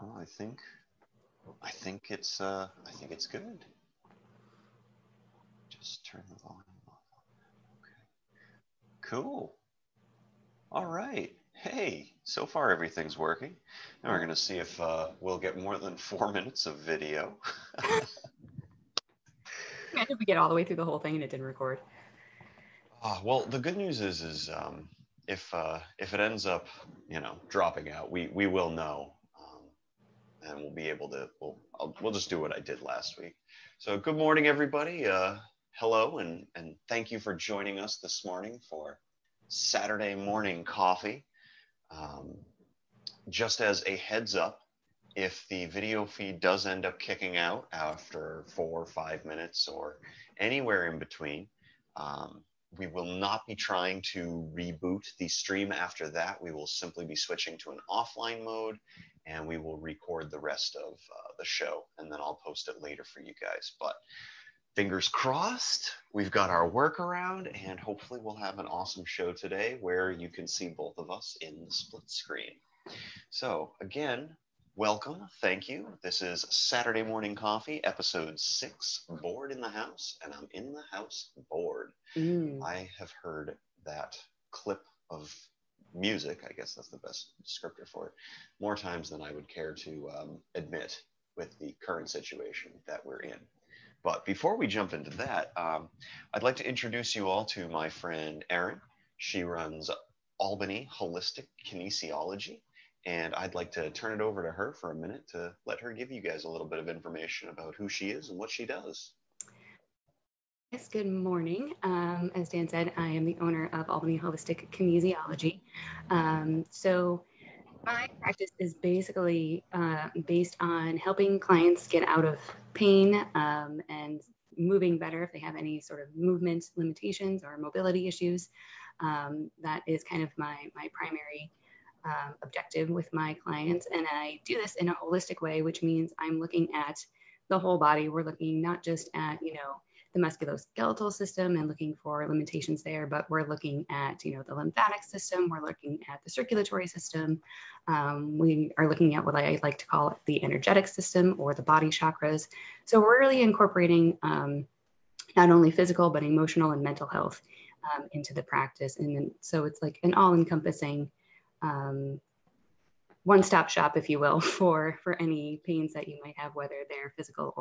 Well, I think it's good. Just turn the volume off. Okay. Cool. All right. Hey, so far everything's working. Now we're going to see if we'll get more than 4 minutes of video. Imagine if we get all the way through the whole thing and it didn't record. Well, the good news is if it ends up, dropping out, we will know, and we'll be able to we'll just do what I did last week. So good morning, everybody. Hello, and thank you for joining us this morning for Saturday morning coffee. Just as a heads up, if the video feed does end up kicking out after 4 or 5 minutes or anywhere in between, we will not be trying to reboot the stream after that. We will simply be switching to an offline mode, and we will record the rest of the show, and then I'll post it later for you guys. But fingers crossed, we've got our workaround, and hopefully we'll have an awesome show today where you can see both of us in the split screen. So again, welcome, thank you. This is Saturday Morning Coffee, episode 6, Bored in the House, and I'm in the house bored. I have heard that clip of music, I guess that's the best descriptor for it, more times than I would care to admit with the current situation that we're in. But before we jump into that, I'd like to introduce you all to my friend Erin. She runs Albany Holistic Kinesiology, and I'd like to turn it over to her for a minute to let her give you guys a little bit of information about who she is and what she does. Yes, good morning. As Dan said, I am the owner of Albany Holistic Kinesiology. So my practice is basically based on helping clients get out of pain and moving better if they have any sort of movement limitations or mobility issues. That is kind of my primary objective with my clients. And I do this in a holistic way, which means I'm looking at the whole body. We're looking not just at, the musculoskeletal system and looking for limitations there, but we're looking at, the lymphatic system. We're looking at the circulatory system. We are looking at what I like to call the energetic system or the body chakras. So we're really incorporating not only physical, but emotional and mental health into the practice. And then, so it's like an all-encompassing one-stop shop, if you will, for any pains that you might have, whether they're physical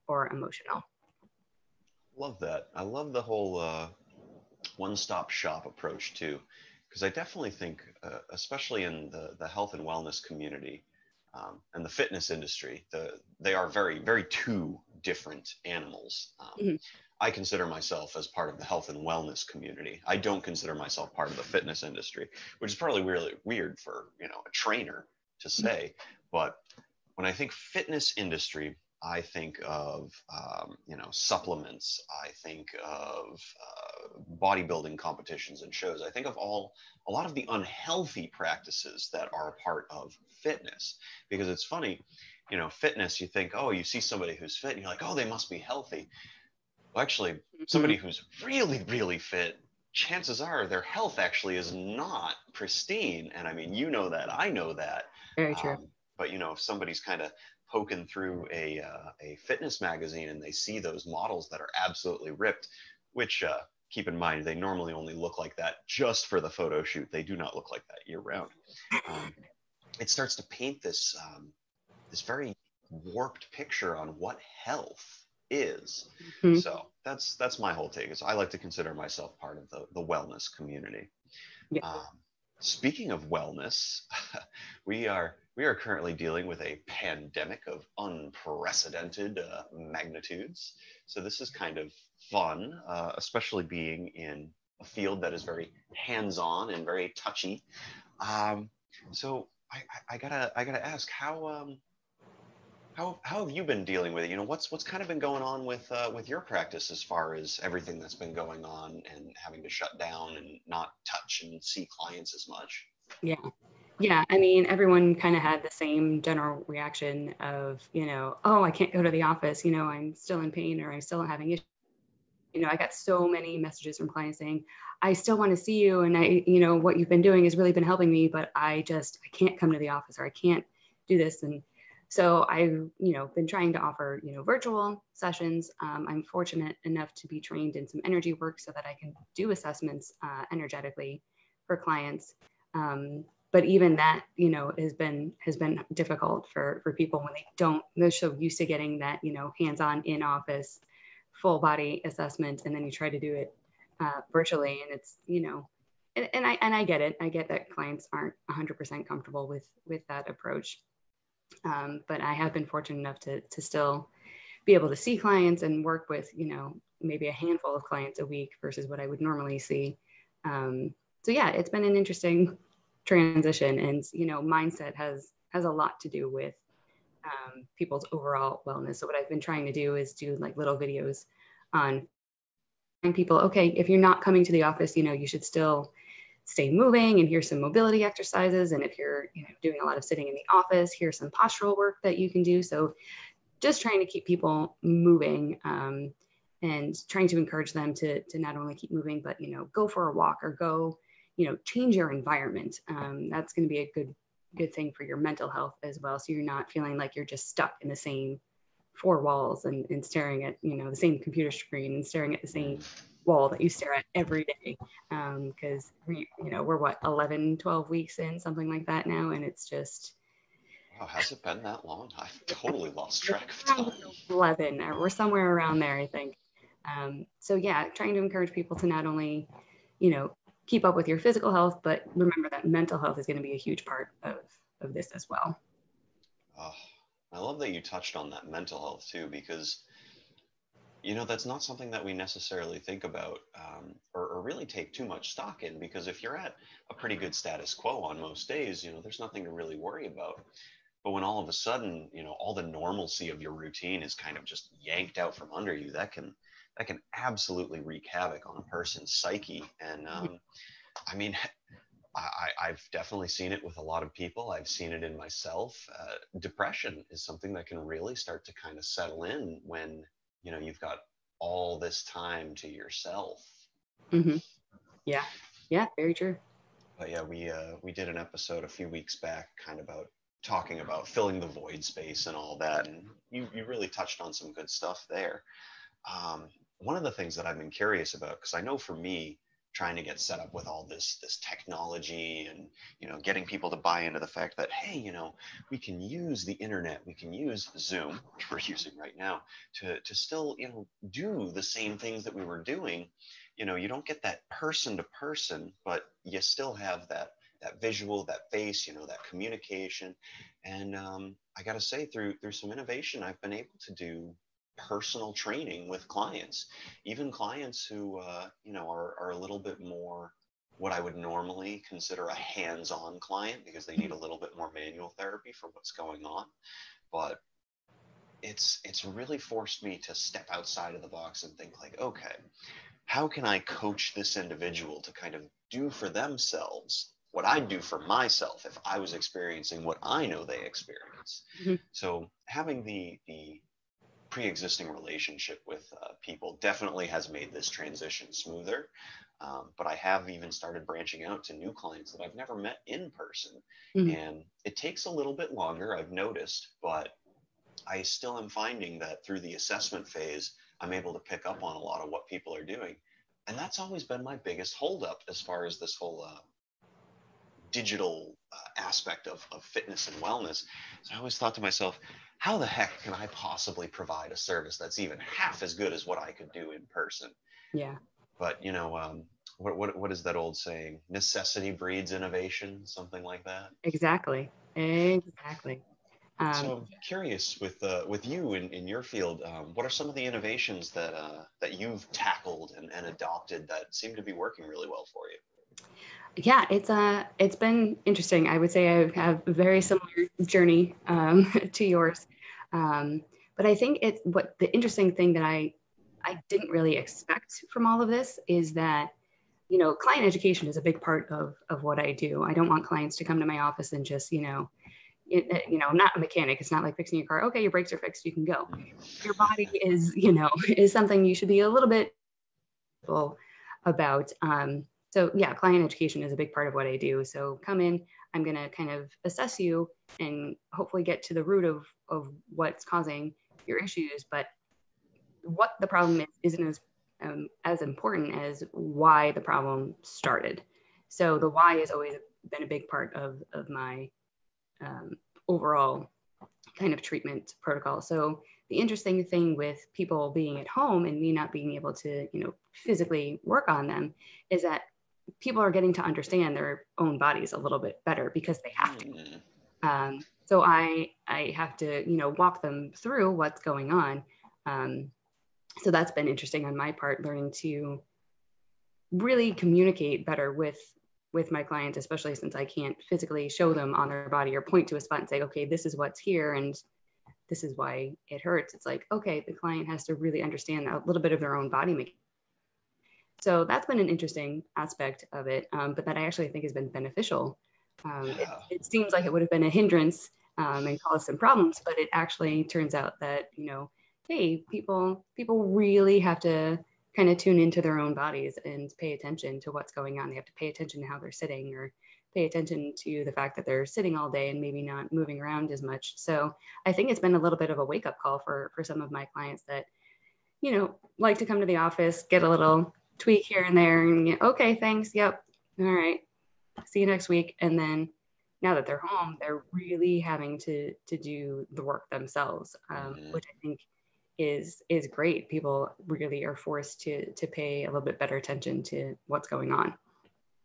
or emotional. Love that. I love the whole one-stop shop approach too, because I definitely think, especially in the health and wellness community and the fitness industry, they are very, very two different animals. I consider myself as part of the health and wellness community. I don't consider myself part of the fitness industry, which is probably really weird for a trainer to say. But when I think fitness industry, I think of supplements. I think of bodybuilding competitions and shows. I think of a lot of the unhealthy practices that are a part of fitness. Because it's funny, fitness. You think, oh, you see somebody who's fit, and you're like, oh, they must be healthy. Well, actually, somebody who's really, really fit, chances are their health actually is not pristine. And I mean, you know that, I know that. Very true. But if somebody's kind of poking through a fitness magazine and they see those models that are absolutely ripped, which keep in mind, they normally only look like that just for the photo shoot. They do not look like that year round. It starts to paint this very warped picture on what health is. So that's my whole take. Is I like to consider myself part of the wellness community. Speaking of wellness, we are currently dealing with a pandemic of unprecedented magnitudes. So this is kind of fun, especially being in a field that is very hands-on and very touchy. So I gotta ask, how have you been dealing with it? What's kind of been going on with your practice as far as everything that's been going on and having to shut down and not touch and see clients as much? Yeah. I mean, everyone kind of had the same general reaction of, oh, I can't go to the office. I'm still in pain or I'm still having issues. I got so many messages from clients saying, I still want to see you. And what you've been doing has really been helping me, but I can't come to the office or I can't do this. And So I've, been trying to offer, virtual sessions. I'm fortunate enough to be trained in some energy work so that I can do assessments energetically for clients. But even that, has been difficult for people when they're so used to getting that, hands-on in office, full body assessment, and then you try to do it virtually, and it's, and I get it. I get that clients aren't 100% comfortable with that approach. But I have been fortunate enough to still be able to see clients and work with, maybe a handful of clients a week versus what I would normally see. So yeah, it's been an interesting transition, and, mindset has a lot to do with people's overall wellness. So what I've been trying to do is do like little videos on people, okay, if you're not coming to the office, you should still stay moving, and here's some mobility exercises. And if you're doing a lot of sitting in the office, here's some postural work that you can do. So just trying to keep people moving, and trying to encourage them to not only keep moving, but go for a walk, or go change your environment. That's going to be a good thing for your mental health as well. So you're not feeling like you're just stuck in the same four walls and staring at the same computer screen and staring at the same wall that you stare at every day, because we're what, 11, 12 weeks in, something like that now, and it's just, Wow, has it been that long? I've totally lost track of time. 11, or we're somewhere around there, I think. So yeah, trying to encourage people to not only keep up with your physical health, but remember that mental health is going to be a huge part of this as well. Oh, I love that you touched on that mental health too, because that's not something that we necessarily think about, or really take too much stock in, because if you're at a pretty good status quo on most days, there's nothing to really worry about. But when all of a sudden, all the normalcy of your routine is kind of just yanked out from under you, that can absolutely wreak havoc on a person's psyche. And I mean, I've definitely seen it with a lot of people. I've seen it in myself. Depression is something that can really start to kind of settle in when you've got all this time to yourself. Mm-hmm. Yeah, very true. But yeah, we did an episode a few weeks back kind of about talking about filling the void space and all that, and you really touched on some good stuff there. One of the things that I've been curious about, because I know for me, trying to get set up with all this technology, and getting people to buy into the fact that, hey, we can use the internet, we can use Zoom, which we're using right now, to still do the same things that we were doing. You don't get that person to person, but you still have that visual, that face, that communication. And I got to say, through some innovation, I've been able to do personal training with clients, even clients who are a little bit more what I would normally consider a hands-on client, because they need a little bit more manual therapy for what's going on. But it's really forced me to step outside of the box and think like, okay, how can I coach this individual to kind of do for themselves what I'd do for myself if I was experiencing what I know they experience? Mm-hmm. So having the pre-existing relationship with people definitely has made this transition smoother. But I have even started branching out to new clients that I've never met in person. Mm-hmm. And it takes a little bit longer, I've noticed, but I still am finding that through the assessment phase, I'm able to pick up on a lot of what people are doing. And that's always been my biggest holdup as far as this whole digital aspect of fitness and wellness. So I always thought to myself, how the heck can I possibly provide a service that's even half as good as what I could do in person? Yeah. But what is that old saying? Necessity breeds innovation, something like that. Exactly. So I'm curious with you in your field, what are some of the innovations that you've tackled and adopted that seem to be working really well for you? Yeah, it's been interesting. I would say I have a very similar journey to yours, but I think what the interesting thing that I didn't really expect from all of this is that client education is a big part of what I do. I don't want clients to come to my office and just I'm not a mechanic. It's not like fixing your car. Okay, your brakes are fixed, you can go. Your body is is something you should be a little bit about. So yeah, client education is a big part of what I do. So come in, I'm going to kind of assess you and hopefully get to the root of what's causing your issues, but what the problem is isn't as important as why the problem started. So the why has always been a big part of my overall kind of treatment protocol. So the interesting thing with people being at home and me not being able to, physically work on them is that people are getting to understand their own bodies a little bit better because they have to. So I have to, walk them through what's going on. So that's been interesting on my part, learning to really communicate better with my clients, especially since I can't physically show them on their body or point to a spot and say, okay, this is what's here and this is why it hurts. It's like, okay, the client has to really understand a little bit of their own body making. So that's been an interesting aspect of it, but that I actually think has been beneficial. It seems like it would have been a hindrance and caused some problems, but it actually turns out that, hey, people really have to kind of tune into their own bodies and pay attention to what's going on. They have to pay attention to how they're sitting, or pay attention to the fact that they're sitting all day and maybe not moving around as much. So I think it's been a little bit of a wake-up call for some of my clients that, like to come to the office, get a little tweak here and there, and okay, thanks, yep, all right, see you next week. And then now that they're home, they're really having to do the work themselves, which I think is great. People really are forced to pay a little bit better attention to what's going on.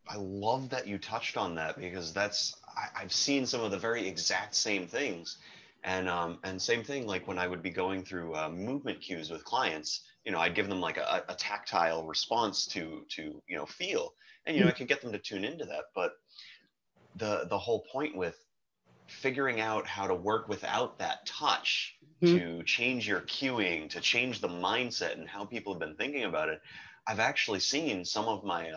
I love that you touched on that, because I've seen some of the very exact same things. And same thing, like when I would be going through movement cues with clients, I'd give them like a tactile response to feel, and I could get them to tune into that. But the whole point with figuring out how to work without that touch, to change your cueing, to change the mindset and how people have been thinking about it. I've actually seen some of my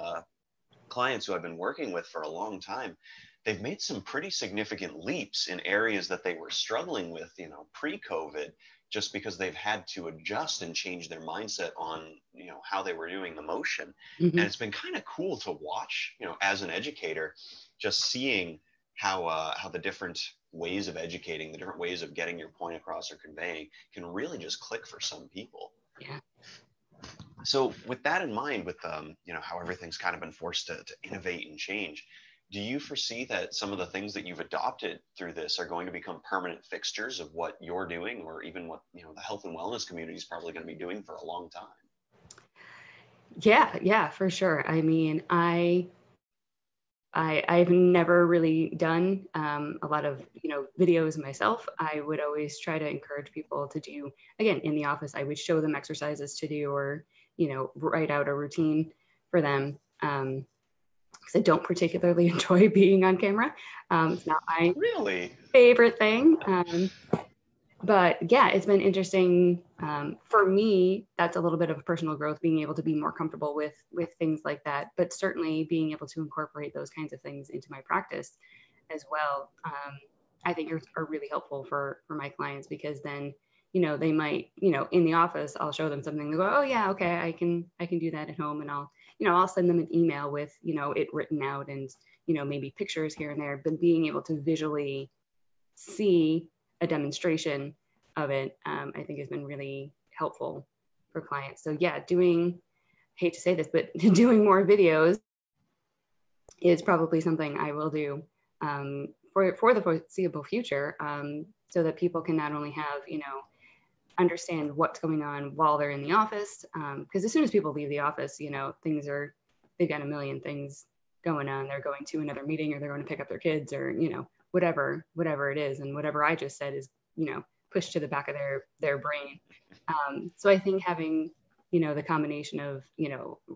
clients who I've been working with for a long time, they've made some pretty significant leaps in areas that they were struggling with, pre-COVID, just because they've had to adjust and change their mindset on, how they were doing the motion. And it's been kind of cool to watch, as an educator, just seeing how the different ways of educating, the different ways of getting your point across or conveying can really just click for some people. Yeah. So with that in mind, with how everything's kind of been forced to innovate and change, do you foresee that some of the things that you've adopted through this are going to become permanent fixtures of what you're doing, or even what the health and wellness community is probably going to be doing for a long time? Yeah, for sure. I mean, I've never really done a lot of videos myself. I would always try to encourage people to do, again, in the office. I would show them exercises to do, or write out a routine for them, because I don't particularly enjoy being on camera. It's not my favorite thing. But yeah, it's been interesting for me. That's a little bit of personal growth, being able to be more comfortable with things like that, but certainly being able to incorporate those kinds of things into my practice as well. I think are really helpful for my clients, because then they might, in the office, I'll show them something, they go, oh yeah, okay, I can do that at home, and I'll send them an email with it written out, and maybe pictures here and there. But being able to visually see a demonstration of it, I think has been really helpful for clients. So yeah, I hate to say this, but doing more videos is probably something I will do for the foreseeable future, so that people can not only have, understand what's going on while they're in the office, because as soon as people leave the office, they've got a million things going on. They're going to another meeting, or they're going to pick up their kids, or whatever it is, and whatever I just said is pushed to the back of their brain. So I think having the combination of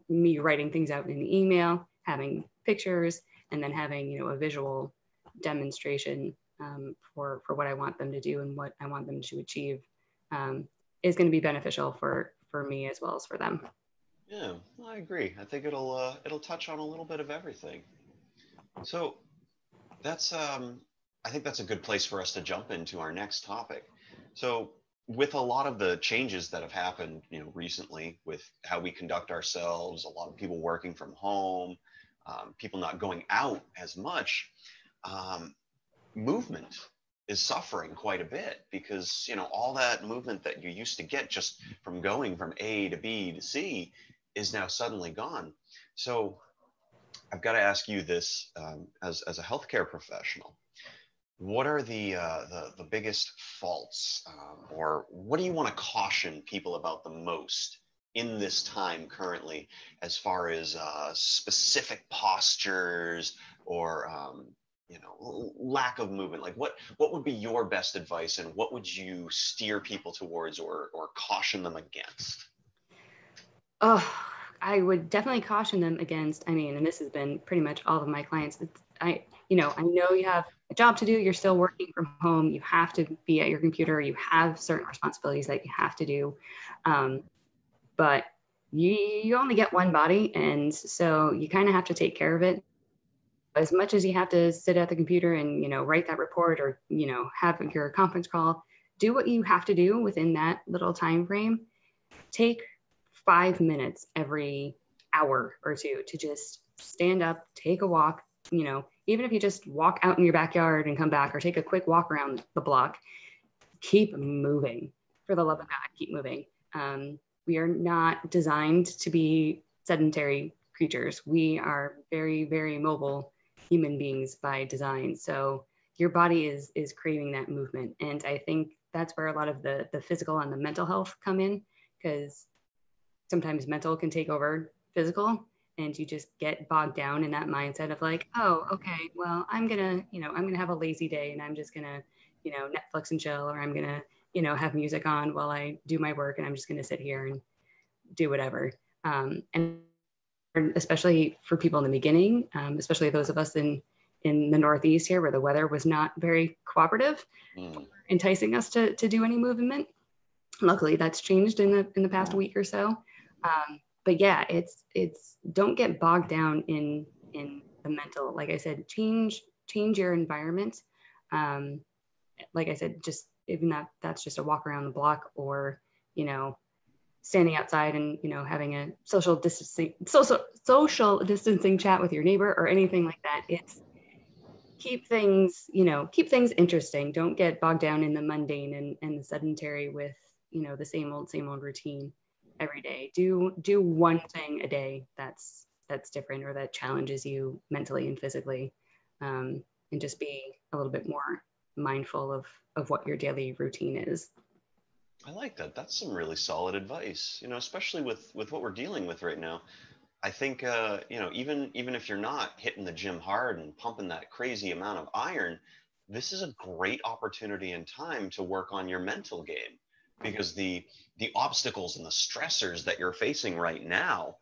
me writing things out in the email, having pictures, and then having a visual demonstration for what I want them to do and what I want them to achieve is going to be beneficial for me as well as for them. Yeah, I agree. I think it'll touch on a little bit of everything. So that's I think that's a good place for us to jump into our next topic. So with a lot of the changes that have happened, recently, with how we conduct ourselves, a lot of people working from home, people not going out as much, movement is suffering quite a bit because, you know, all that movement that you used to get just from going from A to B to C is now suddenly gone. So I've got to ask you this, as a healthcare professional. What are the biggest faults, or what do you want to caution people about the most in this time currently, as far as specific postures or you know, lack of movement? Like what would be your best advice, and what would you steer people towards or caution them against? Oh, I would definitely caution them against, I mean, and this has been pretty much all of my clients. I know you have a job to do, you're still working from home, you have to be at your computer, you have certain responsibilities that you have to do. But you only get one body. And so you kind of have to take care of it. As much as you have to sit at the computer and, write that report or, have your conference call, do what you have to do within that little time frame. Take 5 minutes every hour or two to just stand up, take a walk, even if you just walk out in your backyard and come back, or take a quick walk around the block, keep moving. For the love of God, keep moving. We are not designed to be sedentary creatures. We are very, very mobile human beings by design. So your body is craving that movement. And I think that's where a lot of the physical and the mental health come in, because sometimes mental can take over physical, and you just get bogged down in that mindset of like, oh, okay, well, I'm gonna have a lazy day and I'm just gonna, Netflix and chill, or I'm gonna, have music on while I do my work, and I'm just gonna sit here and do whatever. And especially for people in the beginning, especially those of us in the Northeast here, where the weather was not very cooperative, enticing us to do any movement. Luckily, that's changed in the past week or so. But yeah, it's don't get bogged down in the mental. Like I said, change your environment. Like I said, just even that's just a walk around the block, or standing outside and having a social distancing chat with your neighbor or anything like that. It's keep things interesting. Don't get bogged down in the mundane and the sedentary with the same old routine every day. Do one thing a day that's different, or that challenges you mentally and physically, and just be a little bit more mindful of what your daily routine is. I like that. That's some really solid advice, you know, especially with what we're dealing with right now. I think, you know, even if you're not hitting the gym hard and pumping that crazy amount of iron, this is a great opportunity and time to work on your mental game, because the obstacles and the stressors that you're facing right now,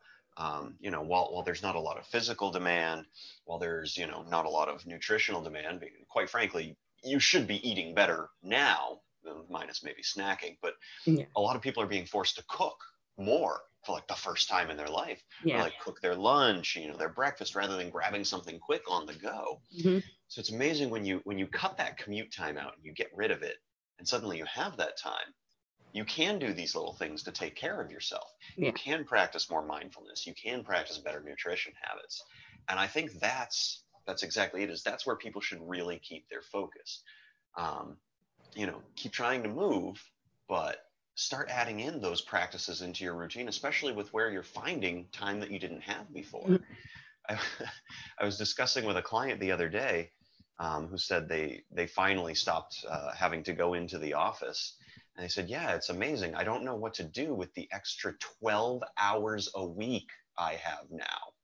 you know, while there's not a lot of physical demand, while there's, you know, not a lot of nutritional demand, quite frankly, you should be eating better now, minus maybe snacking, but Yeah. a lot of people are being forced to cook more for like the first time in their life, or Yeah. like cook their lunch, you know, their breakfast, rather than grabbing something quick on the go. Mm-hmm. So it's amazing when you cut that commute time out and you get rid of it, and suddenly you have that time. You can do these little things to take care of yourself. Yeah. You can practice more mindfulness. You can practice better nutrition habits. And I think that's exactly it. Is that's where people should really keep their focus. Um, you know, keep trying to move, but start adding in those practices into your routine, especially with where you're finding time that you didn't have before. Mm-hmm. I was discussing with a client the other day, who said they finally stopped having to go into the office. And they said, yeah, it's amazing. I don't know what to do with the extra 12 hours a week I have now.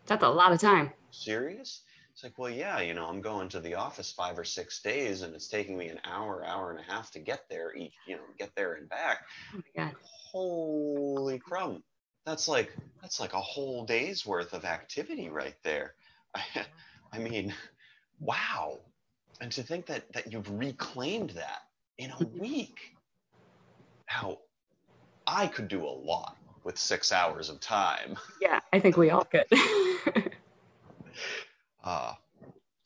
That's a lot of time. Serious? It's like, well, yeah, you know, I'm going to the office 5 or 6 days, and it's taking me an hour and a half to get there get there and back. Oh my God. Holy crumb. That's like a whole day's worth of activity right there. I mean, wow. And to think that you've reclaimed that in a week. How I could do a lot with 6 hours of time. Yeah, I think we all could.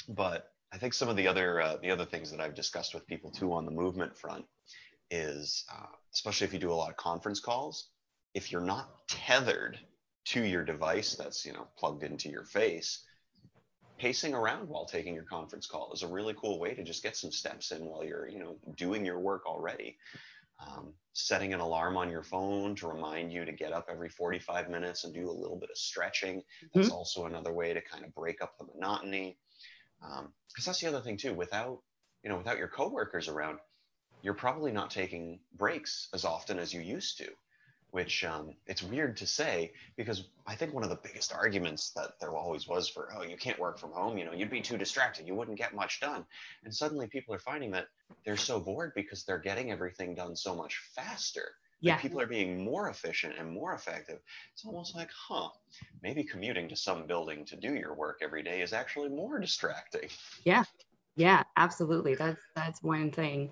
But I think some of the other things that I've discussed with people too on the movement front is, especially if you do a lot of conference calls, if you're not tethered to your device that's, you know, plugged into your face, pacing around while taking your conference call is a really cool way to just get some steps in while you're, doing your work already. Setting an alarm on your phone to remind you to get up every 45 minutes and do a little bit of stretching. That's also another way to kind of break up the monotony. Because that's the other thing too, without your coworkers around, you're probably not taking breaks as often as you used to, which it's weird to say, because I think one of the biggest arguments that there always was for, oh, you can't work from home, you'd be too distracted, you wouldn't get much done. And suddenly people are finding that they're so bored because they're getting everything done so much faster. Like, people are being more efficient and more effective. It's almost like, maybe commuting to some building to do your work every day is actually more distracting. Yeah, absolutely. That's one thing.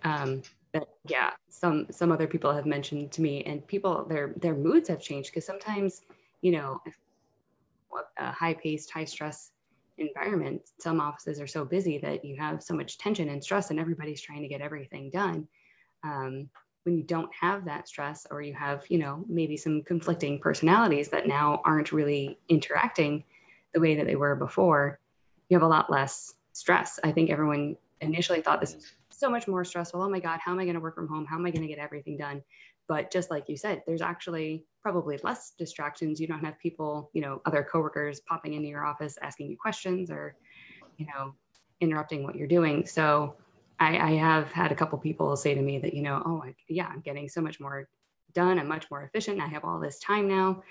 That some other people have mentioned to me, and people, their moods have changed, because sometimes, a high-paced, high-stress environment, some offices are so busy that you have so much tension and stress and everybody's trying to get everything done. When you don't have that stress, or you have, maybe some conflicting personalities that now aren't really interacting the way that they were before, you have a lot less stress. I think everyone initially thought this was so much more stressful. Oh my God, how am I going to work from home? How am I going to get everything done? But just like you said, there's actually probably less distractions. You don't have people, other coworkers popping into your office asking you questions, or, interrupting what you're doing. So I have had a couple people say to me that, I'm getting so much more done. I'm much more efficient. I have all this time now.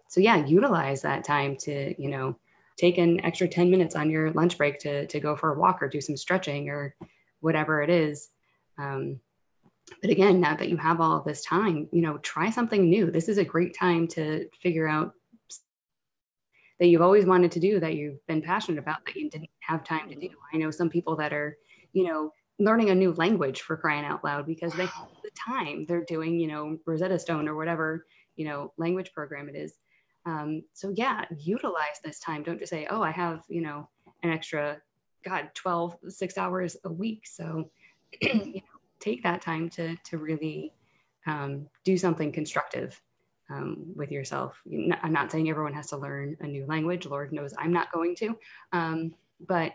So yeah, utilize that time to, take an extra 10 minutes on your lunch break to go for a walk or do some stretching or whatever it is. But again, now that you have all of this time, try something new. This is a great time to figure out that you've always wanted to do, that you've been passionate about, that you didn't have time to do. I know some people that are, learning a new language, for crying out loud, because they have the time. They're doing, Rosetta Stone or whatever, language program it is. So yeah, utilize this time. Don't just say, oh, I have, an extra, 6 hours a week. So, take that time to really do something constructive with yourself. I'm not saying everyone has to learn a new language. Lord knows I'm not going to. But,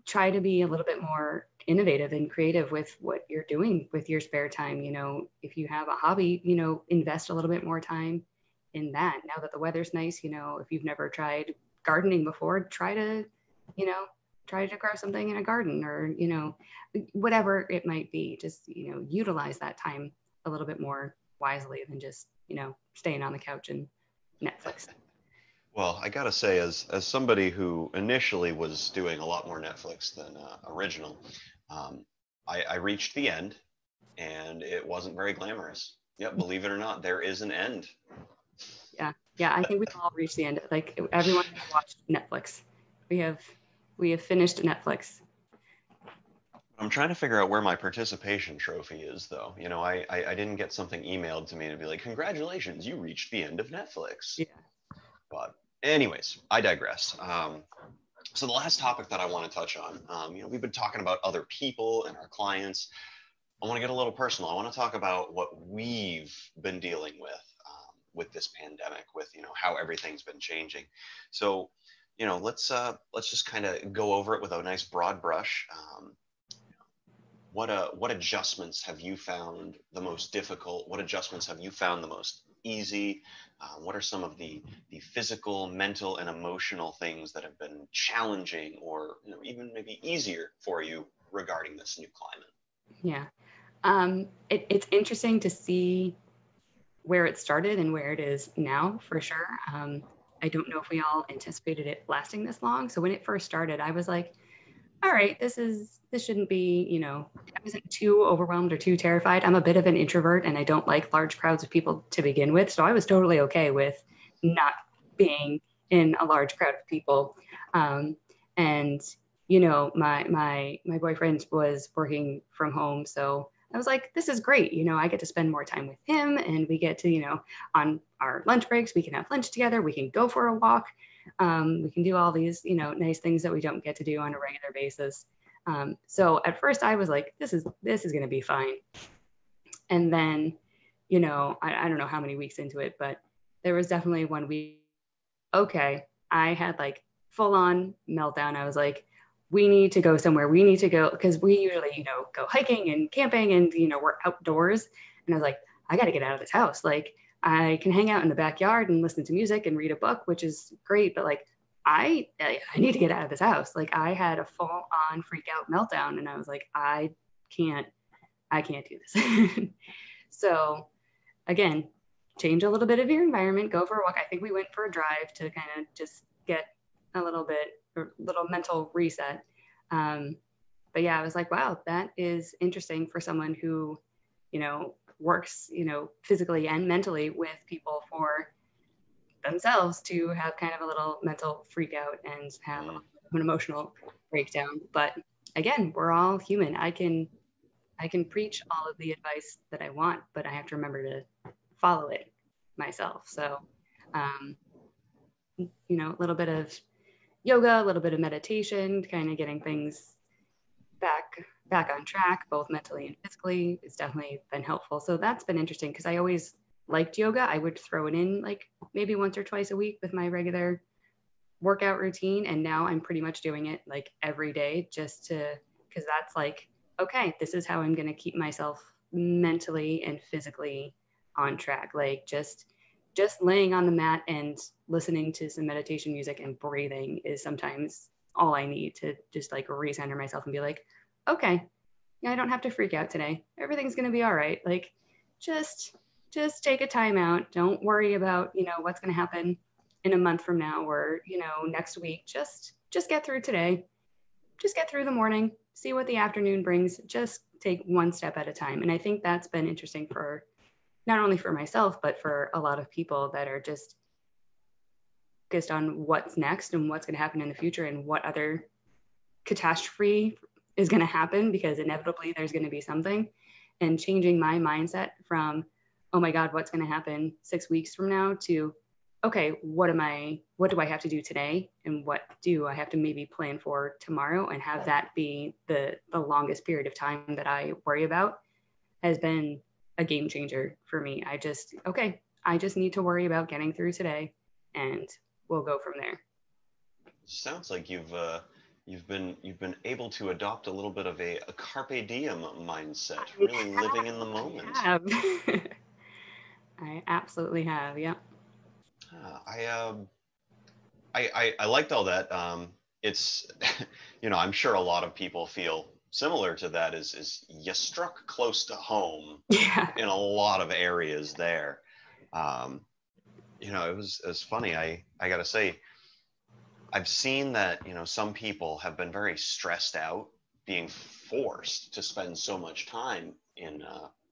try to be a little bit more innovative and creative with what you're doing with your spare time. If you have a hobby, invest a little bit more time in that. Now that the weather's nice, if you've never tried gardening before, try to grow something in a garden, or, whatever it might be. Just, utilize that time a little bit more wisely than just, staying on the couch and Netflix. Well, I gotta say, as somebody who initially was doing a lot more Netflix than original, I reached the end, and it wasn't very glamorous. Yep, believe it or not, there is an end. Yeah, I think we've all reached the end. Like, everyone has watched Netflix. We have finished Netflix. I'm trying to figure out where my participation trophy is, though. I didn't get something emailed to me to be like, congratulations, you reached the end of Netflix. Yeah. But anyways, I digress. So the last topic that I want to touch on, we've been talking about other people and our clients. I want to get a little personal. I want to talk about what we've been dealing with this pandemic, with, how everything's been changing. So, let's just kind of go over it with a nice broad brush. What adjustments have you found the most difficult? What adjustments have you found the most easy? What are some of the physical, mental, and emotional things that have been challenging, or even maybe easier for you regarding this new climate? Yeah, it's interesting to see where it started and where it is now, for sure. I don't know if we all anticipated it lasting this long. So when it first started, I was like, all right, this shouldn't be, I wasn't too overwhelmed or too terrified. I'm a bit of an introvert, and I don't like large crowds of people to begin with. So I was totally okay with not being in a large crowd of people. And, my boyfriend was working from home. So I was like, this is great. I get to spend more time with him, and we get to, on our lunch breaks, we can have lunch together. We can go for a walk. We can do all these, nice things that we don't get to do on a regular basis. So at first I was like, this is going to be fine. And then, I don't know how many weeks into it, but there was definitely one week, okay, I had like full on meltdown. I was like, we need to go somewhere. We need to go because we usually, go hiking and camping and, we're outdoors. And I was like, I got to get out of this house. Like, I can hang out in the backyard and listen to music and read a book, which is great. But like, I need to get out of this house. Like, I had a full on freak out meltdown, and I was like, can't, I can't do this. So again, change a little bit of your environment, go for a walk. I think we went for a drive to kind of just get a little mental reset. But yeah, I was like, wow, that is interesting for someone who, works, physically and mentally with people for themselves to have kind of a little mental freak out and have an emotional breakdown. But again, we're all human. I can preach all of the advice that I want, but I have to remember to follow it myself. So, a little bit of yoga, a little bit of meditation, kind of getting things back on track, both mentally and physically, it's definitely been helpful. So that's been interesting because I always liked yoga. I would throw it in like maybe once or twice a week with my regular workout routine. And now I'm pretty much doing it like every day because that's like, okay, this is how I'm going to keep myself mentally and physically on track. Like just laying on the mat and listening to some meditation music and breathing is sometimes all I need to just like recenter myself and be like, okay, yeah, I don't have to freak out today. Everything's going to be all right. Like just take a time out. Don't worry about, what's going to happen in a month from now or, next week. Just get through today. Just get through the morning, see what the afternoon brings. Just take one step at a time. And I think that's been interesting for not only for myself, but for a lot of people that are just focused on what's next and what's going to happen in the future and what other catastrophe is going to happen, because inevitably there's going to be something. And changing my mindset from, oh my God, what's going to happen 6 weeks from now to, okay, what do I have to do today? And what do I have to maybe plan for tomorrow, and have that be the longest period of time that I worry about, has been a game changer for me. I just need to worry about getting through today, and we'll go from there. Sounds like you've been able to adopt a little bit of a carpe diem mindset, really living in the moment. I absolutely have. Yeah. I liked all that. It's, I'm sure a lot of people feel similar to that. Is you struck close to home in a lot of areas there. It was funny. I got to say, I've seen that, some people have been very stressed out being forced to spend so much time in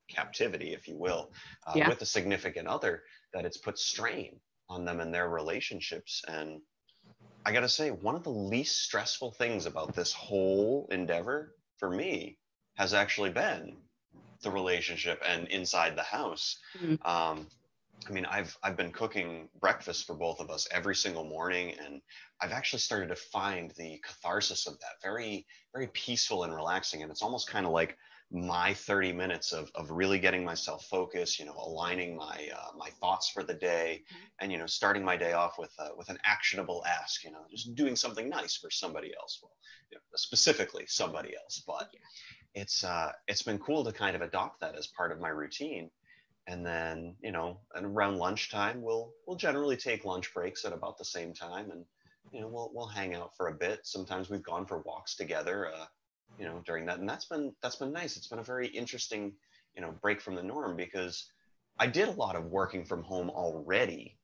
captivity, if you will, with a significant other, that it's put strain on them and their relationships. And I got to say, one of the least stressful things about this whole endeavor for me has actually been the relationship and inside the house. Mm-hmm. I've been cooking breakfast for both of us every single morning, and I've actually started to find the catharsis of that very, very peaceful and relaxing. And it's almost kind of like my 30 minutes of really getting myself focused, aligning my thoughts for the day, and starting my day off with an actionable ask, just doing something nice for somebody else. Well, specifically somebody else, but it's been cool to kind of adopt that as part of my routine. And then, and around lunchtime, we'll generally take lunch breaks at about the same time, and we'll hang out for a bit. Sometimes we've gone for walks together, during that, and that's been nice. It's been a very interesting, break from the norm, because I did a lot of working from home already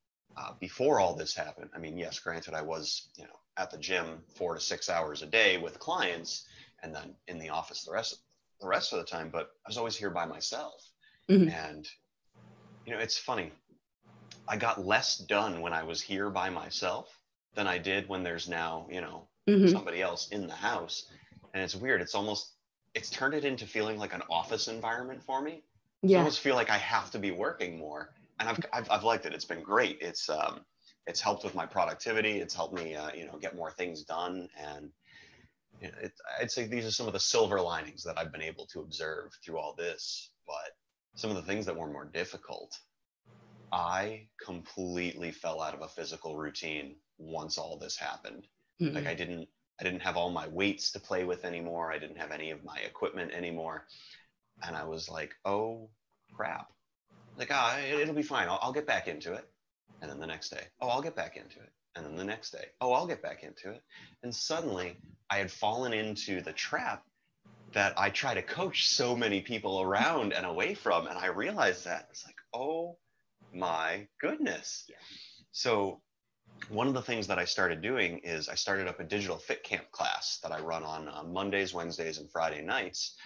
before all this happened. I mean, yes, granted, I was, at the gym 4 to 6 hours a day with clients, and then in the office the rest of the time. But I was always here by myself, and it's funny. I got less done when I was here by myself than I did when there's now, somebody else in the house. And it's weird. It's turned it into feeling like an office environment for me. Yeah. I almost feel like I have to be working more. And I've liked it. It's been great. It's helped with my productivity. It's helped me, get more things done. And I'd say these are some of the silver linings that I've been able to observe through all this. But some of the things that were more difficult, I completely fell out of a physical routine once all this happened. Like Mm-mm. I didn't have all my weights to play with anymore. I didn't have any of my equipment anymore. And I was like, oh crap. Like, it'll be fine. I'll get back into it. And then the next day, oh, I'll get back into it. And then the next day, oh, I'll get back into it. And suddenly I had fallen into the trap that I try to coach so many people around and away from. And I realized that it's like, oh my goodness. Yeah. So one of the things that I started doing is I started up a digital fit camp class that I run on Mondays, Wednesdays, and Friday nights.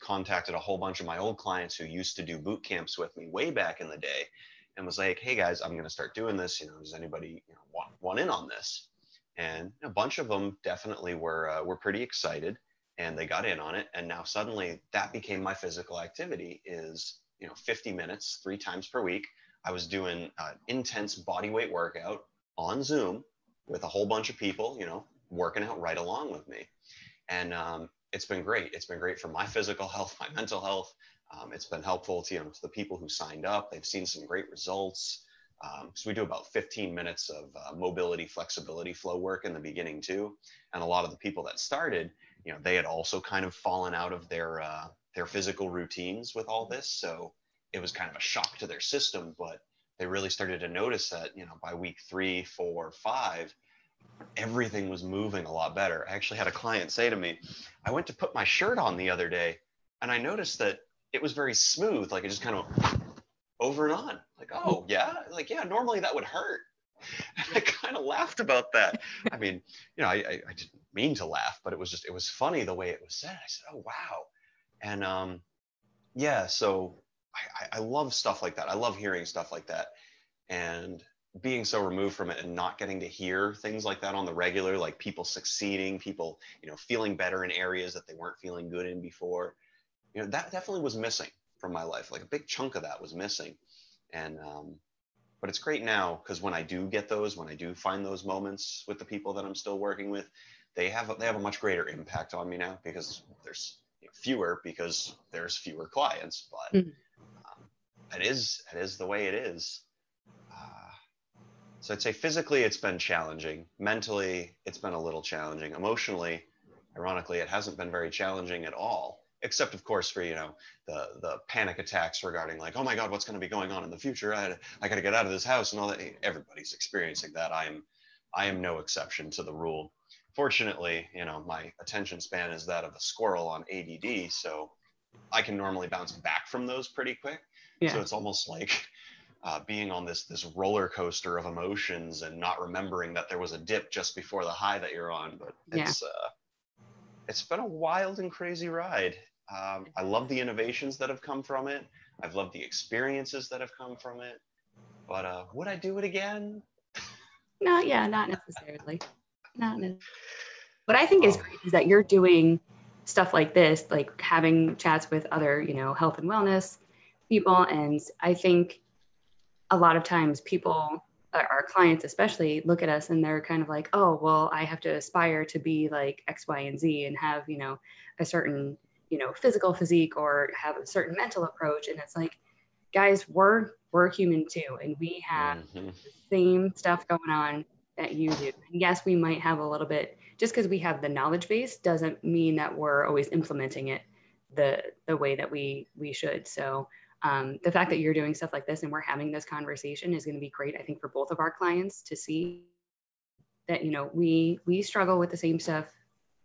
Contacted a whole bunch of my old clients who used to do boot camps with me way back in the day, and was like, "Hey guys, I'm going to start doing this. Does anybody want in on this?" And a bunch of them definitely were pretty excited, and they got in on it. And now suddenly that became my physical activity. Is 50 minutes 3 times per week. I was doing intense body weight workout on Zoom with a whole bunch of people, working out right along with me. And it's been great. It's been great for my physical health, my mental health. It's been helpful to the people who signed up. They've seen some great results. So we do about 15 minutes of mobility, flexibility, flow work in the beginning too. And a lot of the people that started, they had also kind of fallen out of their physical routines with all this. So it was kind of a shock to their system, but they really started to notice that, by week 3, 4, 5, everything was moving a lot better. I actually had a client say to me, I went to put my shirt on the other day and I noticed that it was very smooth. Like it just kind of over and on. Like, oh yeah. Like, yeah, normally that would hurt. And I kind of laughed about that. I mean, I didn't mean to laugh, but it was funny the way it was said. I said, oh, wow. And yeah, so I love stuff like that. I love hearing stuff like that. And being so removed from it and not getting to hear things like that on the regular, like people succeeding, people, feeling better in areas that they weren't feeling good in before, that definitely was missing from my life. Like a big chunk of that was missing. And, but it's great now because when I do find those moments with the people that I'm still working with, they have a much greater impact on me now because there's fewer because there's fewer clients, but it is the way it is. So I'd say physically it's been challenging. Mentally, it's been a little challenging. Emotionally, ironically, it hasn't been very challenging at all, except of course for, the panic attacks regarding like, oh my God, what's going to be going on in the future? I got to get out of this house and all that. Everybody's experiencing that. I am no exception to the rule. Fortunately, my attention span is that of a squirrel on ADD, so I can normally bounce back from those pretty quick. Yeah. So it's almost like being on this roller coaster of emotions and not remembering that there was a dip just before the high that you're on. But it's been a wild and crazy ride. I love the innovations that have come from it. I've loved the experiences that have come from it. But would I do it again? No, yeah, not necessarily. Not necessarily. What I think is great is that you're doing stuff like this, like having chats with other, health and wellness people. And I think a lot of times people, our clients especially, look at us and they're kind of like, oh, well, I have to aspire to be like X, Y, and Z and have, a certain, physical physique or have a certain mental approach. And it's like, guys, we're human too. And we have the same stuff going on that you do. And yes, we might have a little bit, just because we have the knowledge base doesn't mean that we're always implementing it the way that we should. So the fact that you're doing stuff like this and we're having this conversation is going to be great, I think, for both of our clients to see that, we struggle with the same stuff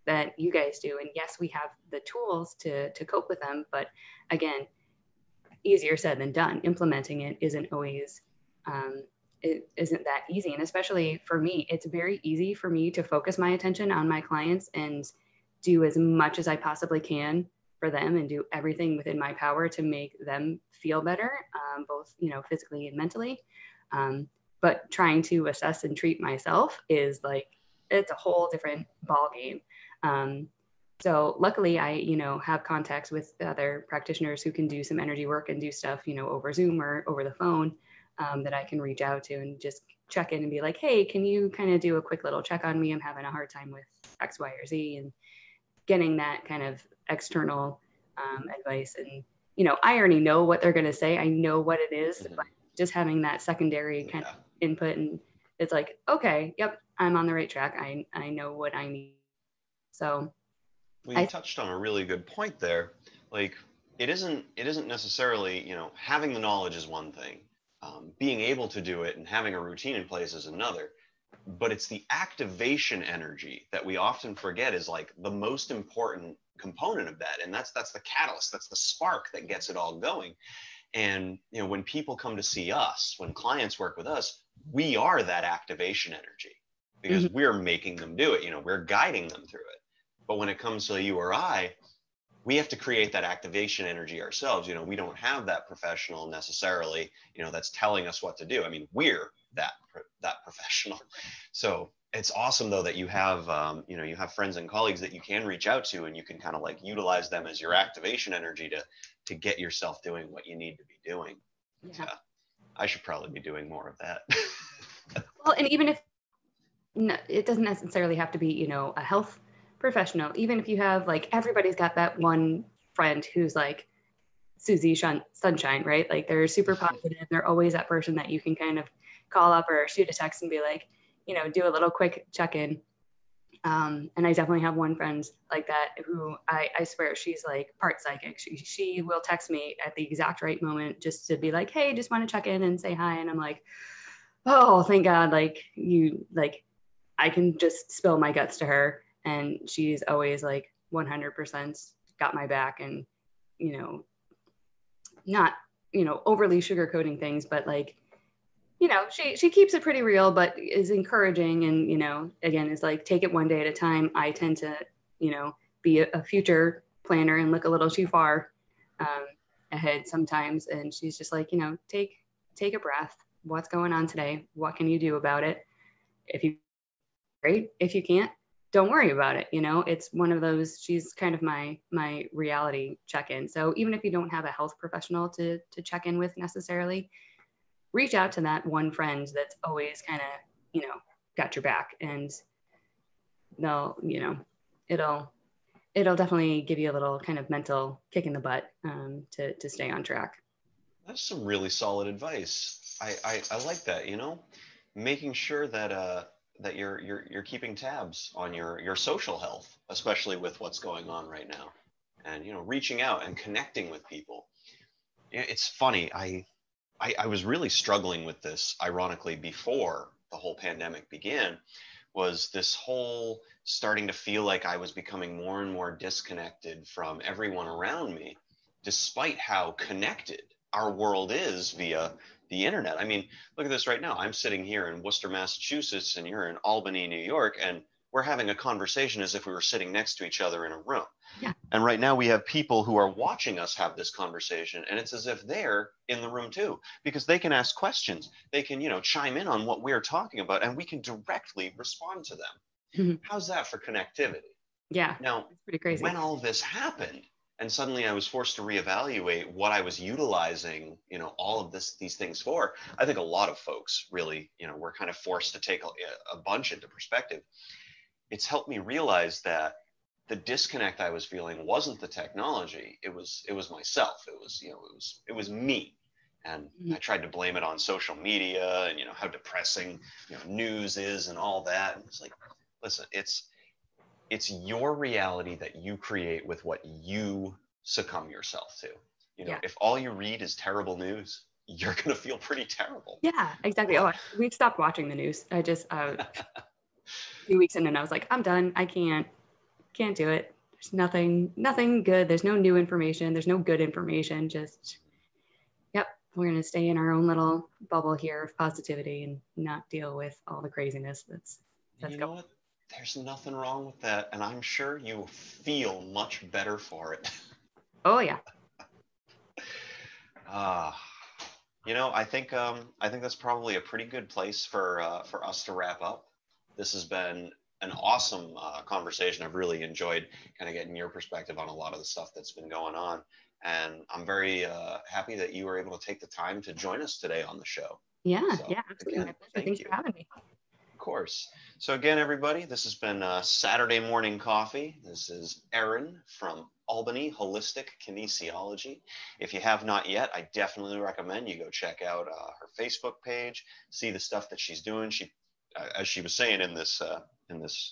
that you guys do. And yes, we have the tools to cope with them. But again, easier said than done. Implementing it isn't always, it isn't that easy. And especially for me, it's very easy for me to focus my attention on my clients and do as much as I possibly can for them and do everything within my power to make them feel better, both, physically and mentally. But trying to assess and treat myself is like, it's a whole different ball game. So luckily I, have contacts with other practitioners who can do some energy work and do stuff, over Zoom or over the phone, that I can reach out to and just check in and be like, hey, can you kind of do a quick little check on me? I'm having a hard time with X, Y, or Z, and getting that kind of external advice. And, I already know what they're going to say. I know what it is, but just having that secondary kind of input, and it's like, okay, yep, I'm on the right track. I know what I need. So well, you touched on a really good point there. Like, it isn't necessarily, having the knowledge is one thing. Being able to do it and having a routine in place is another. But it's the activation energy that we often forget is like the most important component of that. And that's the catalyst, that's the spark that gets it all going. And when people come to see us, when clients work with us, we are that activation energy because we're making them do it. We're guiding them through it. But when it comes to you or I, we have to create that activation energy ourselves. We don't have that professional necessarily, that's telling us what to do. I mean, we're that professional. So it's awesome though that you have, you have friends and colleagues that you can reach out to, and you can kind of like utilize them as your activation energy to get yourself doing what you need to be doing. Yeah. I should probably be doing more of that. Well, and even if it doesn't necessarily have to be, a health professional, even if you have like, everybody's got that one friend who's like Susie Sunshine, right? Like they're super positive. They're always that person that you can kind of call up or shoot a text and be like, do a little quick check-in. And I definitely have one friend like that who I swear she's like part psychic. She will text me at the exact right moment just to be like, hey, just want to check in and say hi. And I'm like, oh, thank God. I can just spill my guts to her. And she's always like 100% got my back, and, not, overly sugarcoating things, but like, she keeps it pretty real, but is encouraging. And, again, is like, take it one day at a time. I tend to, be a future planner and look a little too far ahead sometimes. And she's just like, take a breath. What's going on today? What can you do about it? If you great, if you can't, don't worry about it. It's one of those, she's kind of my reality check-in. So even if you don't have a health professional to check in with necessarily, reach out to that one friend that's always kind of, got your back, and they'll, it'll definitely give you a little kind of mental kick in the butt to stay on track. That's some really solid advice. I like that, making sure that that you're keeping tabs on your social health, especially with what's going on right now, and reaching out and connecting with people. It's funny. I was really struggling with this, ironically, before the whole pandemic began, was this whole starting to feel like I was becoming more and more disconnected from everyone around me, despite how connected our world is via the internet. I mean, look at this right now. I'm sitting here in Worcester, Massachusetts, and you're in Albany, New York, and we're having a conversation as if we were sitting next to each other in a room. Yeah. And right now we have people who are watching us have this conversation, and it's as if they're in the room too, because they can ask questions. They can, chime in on what we're talking about, and we can directly respond to them. Mm-hmm. How's that for connectivity? Yeah. Now, it's pretty crazy. When all this happened, and suddenly I was forced to reevaluate what I was utilizing, all of these things for. I think a lot of folks really, were kind of forced to take a bunch into perspective. It's helped me realize that the disconnect I was feeling wasn't the technology. It was myself. It was me. And I tried to blame it on social media and, how depressing, news is and all that. And it's like, listen, it's your reality that you create with what you succumb yourself to. If all you read is terrible news, you're going to feel pretty terrible. Yeah, exactly. We've stopped watching the news. I just, a few weeks in and I was like, I'm done. I can't do it. There's nothing good. There's no new information. There's no good information. Just, yep, we're going to stay in our own little bubble here of positivity and not deal with all the craziness that's going on. There's nothing wrong with that, and I'm sure you feel much better for it. Oh yeah. I think that's probably a pretty good place for us to wrap up. This has been an awesome conversation. I've really enjoyed kind of getting your perspective on a lot of the stuff that's been going on, and I'm very happy that you were able to take the time to join us today on the show. Yeah, absolutely. Again, thanks for having me. Of course. So again, everybody, this has been Saturday Morning Coffee. This is Erin from Albany Holistic Kinesiology. If you have not yet, I definitely recommend you go check out her Facebook page, see the stuff that she's doing. As she was saying in this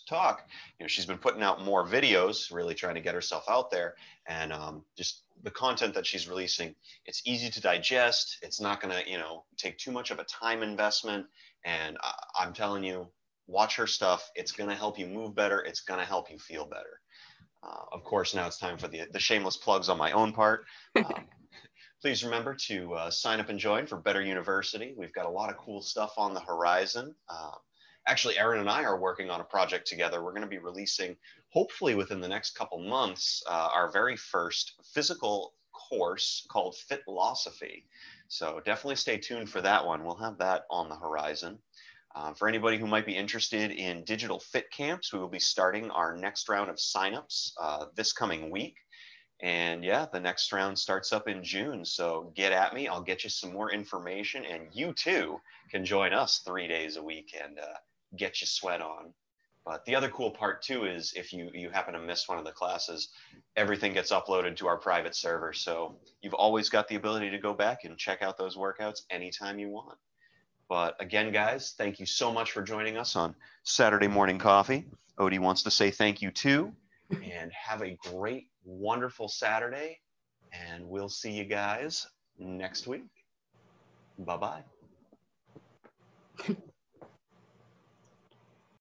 talk, she's been putting out more videos, really trying to get herself out there, and just the content that she's releasing. It's easy to digest. It's not going to, take too much of a time investment, and I'm telling you, watch her stuff. It's going to help you move better. It's going to help you feel better. Of course, now it's time for the shameless plugs on my own part. Please remember to sign up and join for Better University. We've got a lot of cool stuff on the horizon. Actually, Erin and I are working on a project together. We're going to be releasing, hopefully within the next couple months, our very first physical course called Fitlosophy. So definitely stay tuned for that one. We'll have that on the horizon. For anybody who might be interested in digital fit camps, we will be starting our next round of signups this coming week. And yeah, the next round starts up in June. So get at me. I'll get you some more information. And you too can join us 3 days a week and get your sweat on. But the other cool part too is if you happen to miss one of the classes, everything gets uploaded to our private server. So you've always got the ability to go back and check out those workouts anytime you want. But again, guys, thank you so much for joining us on Saturday Morning Coffee. Odie wants to say thank you too, and have a great, wonderful Saturday. And we'll see you guys next week. Bye-bye.